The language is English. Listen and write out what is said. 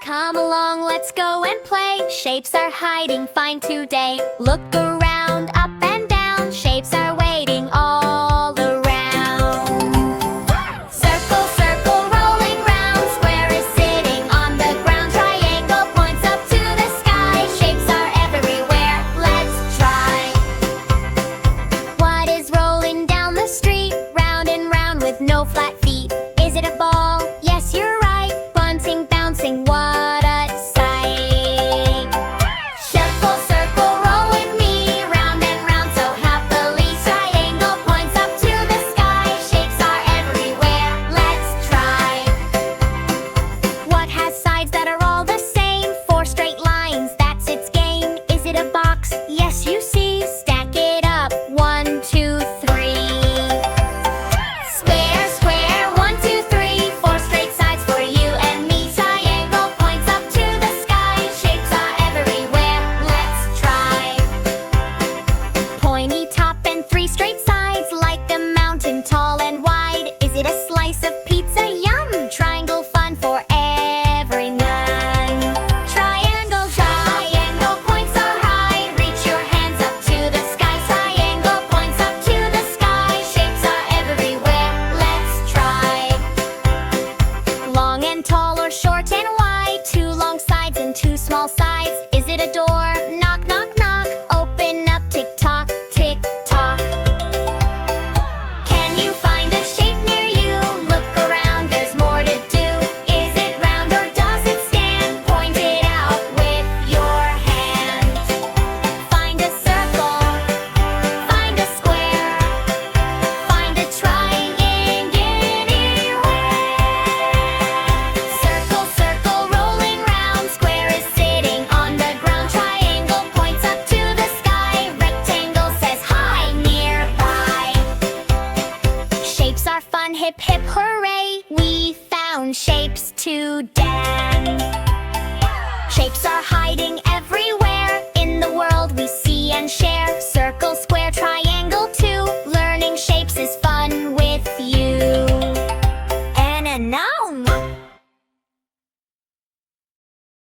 Come along, let's go and play. Shapes are hiding fine today. Look around, up and down. Shapes are waiting all around. Circle, circle, rolling round. Square is sitting on the ground. Triangle points up to the sky. Shapes are everywhere, let's try. What is rolling down the street? Round and round with no flat feet. Is it a ball? Yes, you're right. Bunting, bouncing, what a sight. Shuffle, circle, roll with me. Round and round so happily. Triangle points up to the sky. Shapes are everywhere, let's try. What has sides that are all the same? Four straight lines, that's its game. Is it a box? Yes, you see. Stack it up. 1, 2, 3. Square, square, 1, 2, 3. Four straight sides for you and me. Triangle points up to the sky. Shapes are everywhere, let's try. Pointy top and 3 straight sides, like a mountain, tall and wide. Is it a slice of pizza? Yum! Triangle fun for everyone. Triangle, triangle, points are high. Reach your hands up to the sky. Triangle points up to the sky. Shapes are everywhere, let's try. Long and tall or short and wide. 2 long sides and 2 small sides. Is it a door? Knock, knock, knock. Open up, tick tock, tick tock. Can you find a shape near you? Look around, there's more to do. Is it round or does it stand? Point it out with your hand. Find a circle, find a square, find a triangle anywhere. Circle, circle, rolling round. Square is sitting on the ground. Triangle points up to the sky. Rectangle says hi nearby. Shapes are fun, hip hip hooray. We found shapes today.